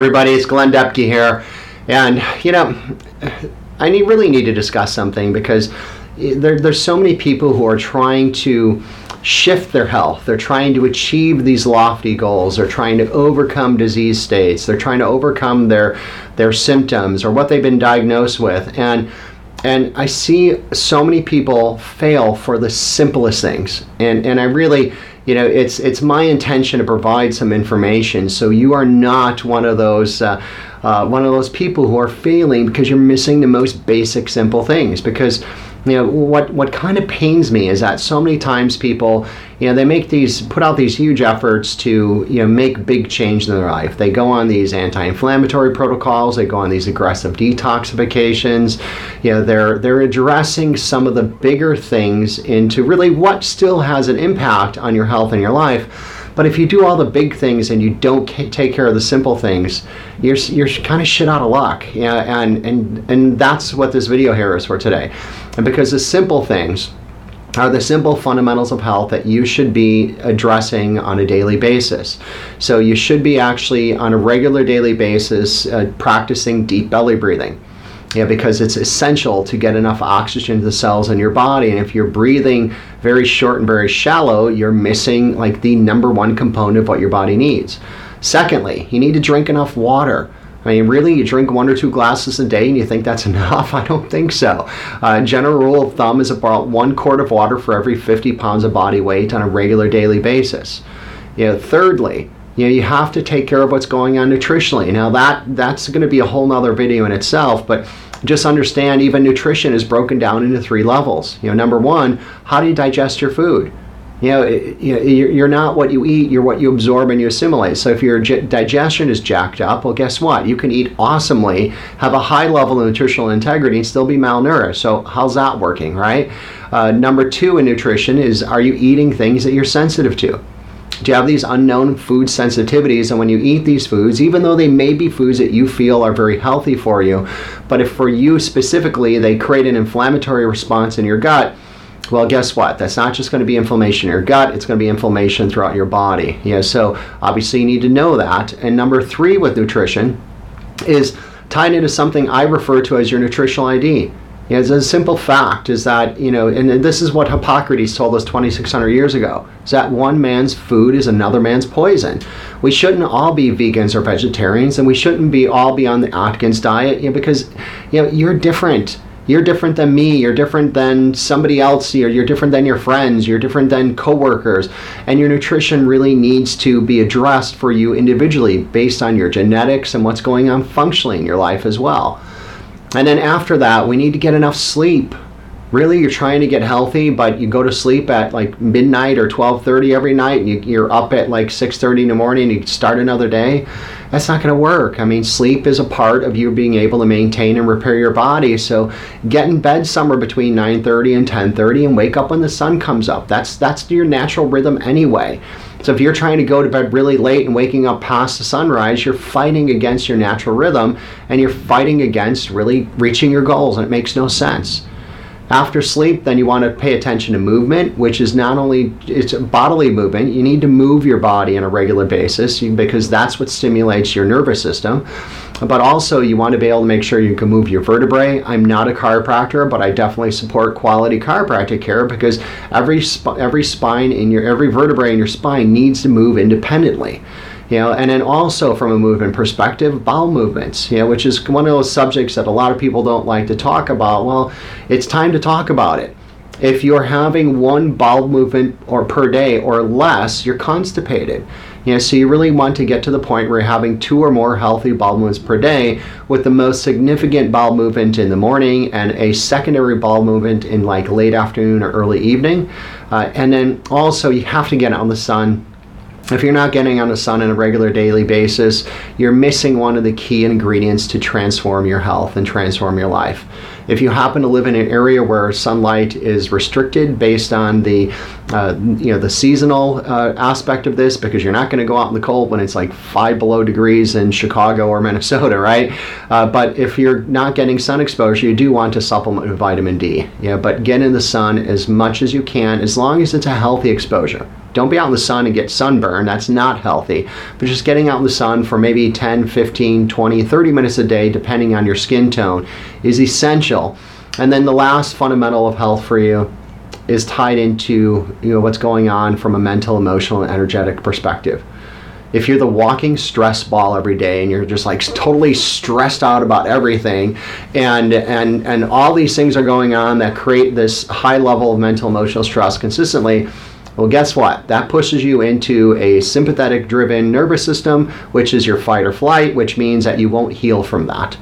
Everybody, it's Glenn Depke here, and I really need to discuss something because there's so many people who are trying to shift their health. They're trying to achieve these lofty goals. They're trying to overcome disease states. They're trying to overcome their symptoms or what they've been diagnosed with, and I see so many people fail for the simplest things, and I really, it's my intention to provide some information so you are not one of those people who are failing because you're missing the most basic, simple things. Because what kind of pains me is that so many times people, they put out these huge efforts to make big change in their life. They go on these anti-inflammatory protocols. They go on these aggressive detoxifications. They're addressing some of the bigger things into really what still has an impact on your health and your life. But if you do all the big things and you don't take care of the simple things, you're kind of shit out of luck. And that's what this video here is for today. And because the simple things are the simple fundamentals of health that you should be addressing on a daily basis. So you should be actually on a regular daily basis practicing deep belly breathing. Because it's essential to get enough oxygen to the cells in your body. And if you're breathing very short and very shallow, you're missing like the number one component of what your body needs. Secondly, you need to drink enough water. I mean, really, you drink 1 or 2 glasses a day and you think that's enough? I don't think so. General rule of thumb is about 1 quart of water for every 50 pounds of body weight on a regular daily basis. Thirdly, you have to take care of what's going on nutritionally. Now that's going to be a whole nother video in itself, but just understand even nutrition is broken down into 3 levels. Number 1, how do you digest your food? You're not what you eat, you're what you absorb and you assimilate. So if your digestion is jacked up, well, guess what? You can eat awesomely, have a high level of nutritional integrity, and still be malnourished. So how's that working, right? Number 2 in nutrition is, are you eating things that you're sensitive to? Do you have these unknown food sensitivities? And when you eat these foods, even though they may be foods that you feel are very healthy for you, but if for you specifically they create an inflammatory response in your gut, well, guess what? That's not just going to be inflammation in your gut, it's going to be inflammation throughout your body. So obviously you need to know that. And number 3 with nutrition is tied into something I refer to as your nutritional ID. It's a simple fact is that, and this is what Hippocrates told us 2,600 years ago, is that one man's food is another man's poison. We shouldn't all be vegans or vegetarians, and we shouldn't all be on the Atkins diet, because, you're different. You're different than me, you're different than somebody else, you're different than your friends, you're different than coworkers, and your nutrition really needs to be addressed for you individually based on your genetics and what's going on functionally in your life as well. And then after that, we need to get enough sleep. Really, you're trying to get healthy, but you go to sleep at like midnight or 12:30 every night, and you're up at like 6:30 in the morning and you start another day. That's not going to work. I mean, sleep is a part of you being able to maintain and repair your body. So get in bed somewhere between 9:30 and 10:30 and wake up when the sun comes up. That's your natural rhythm anyway. So if you're trying to go to bed really late and waking up past the sunrise, you're fighting against your natural rhythm, and you're fighting against really reaching your goals, and it makes no sense. After sleep, then you want to pay attention to movement, which is not only, it's bodily movement. You need to move your body on a regular basis because that's what stimulates your nervous system. But also you want to be able to make sure you can move your vertebrae. I'm not a chiropractor, but I definitely support quality chiropractic care because every vertebrae in your spine needs to move independently. And then also from a movement perspective, bowel movements, which is one of those subjects that a lot of people don't like to talk about. Well, it's time to talk about it. If you're having 1 bowel movement per day or less, you're constipated. So you really want to get to the point where you're having 2 or more healthy bowel movements per day, with the most significant bowel movement in the morning and a secondary bowel movement in like late afternoon or early evening. And then also you have to get out in the sun. If you're not getting on the sun on a regular daily basis, you're missing one of the key ingredients to transform your health and transform your life. If you happen to live in an area where sunlight is restricted based on the seasonal aspect of this, because you're not going to go out in the cold when it's like 5 below degrees in Chicago or Minnesota, right? But if you're not getting sun exposure, you do want to supplement with vitamin D. But get in the sun as much as you can, as long as it's a healthy exposure. Don't be out in the sun and get sunburn. That's not healthy. But just getting out in the sun for maybe 10, 15, 20, 30 minutes a day, depending on your skin tone, is essential. And then the last fundamental of health for you is tied into what's going on from a mental, emotional, and energetic perspective. If you're the walking stress ball every day and you're just like totally stressed out about everything, and all these things are going on that create this high level of mental, emotional stress consistently, well, guess what? That pushes you into a sympathetic driven nervous system, which is your fight or flight, which means that you won't heal from that.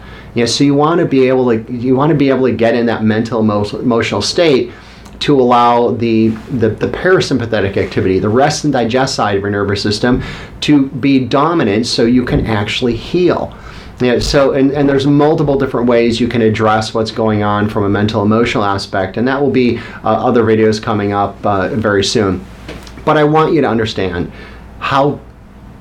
So you want to be able to get in that mental, emotional state to allow the parasympathetic activity, the rest and digest side of your nervous system, to be dominant so you can actually heal. So there's multiple different ways you can address what's going on from a mental emotional aspect, and that will be other videos coming up very soon. But I want you to understand how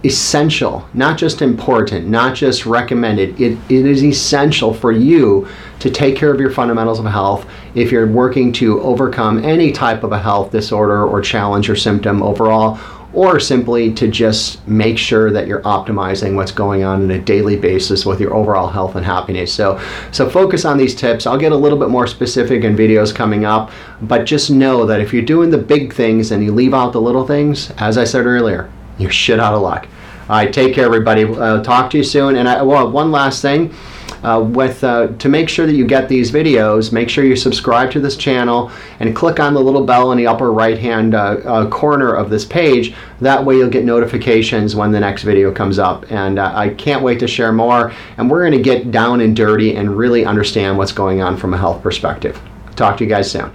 essential, not just important, not just recommended, it is essential for you to take care of your fundamentals of health if you're working to overcome any type of a health disorder or challenge or symptom overall, or simply to just make sure that you're optimizing what's going on a daily basis with your overall health and happiness. So focus on these tips. I'll get a little bit more specific in videos coming up, but just know that if you're doing the big things and you leave out the little things, as I said earlier, you're shit out of luck. All right, take care, everybody. Talk to you soon. And one last thing, to make sure that you get these videos, make sure you subscribe to this channel and click on the little bell in the upper right-hand corner of this page. That way you'll get notifications when the next video comes up. And I can't wait to share more. And we're going to get down and dirty and really understand what's going on from a health perspective. Talk to you guys soon.